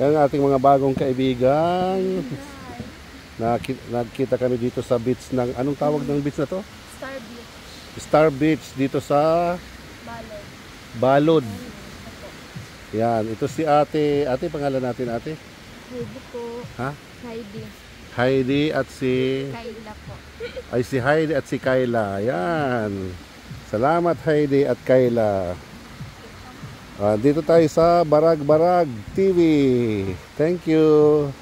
Yan ang ating mga bagong kaibigan. Nagkita kami dito sa beach ng, anong tawag ng beach na to? Star Beach. Star Beach dito sa Balod. Yan, ito si ate. Ate, pangalan natin ate? Heidi po. Ha? Heidi. Heidi at si... Kayla po. Ay, si Heidi at si Kayla. Yan. Salamat Heidi at Kayla. Dito tayo sa Barag Barag TV. Thank you.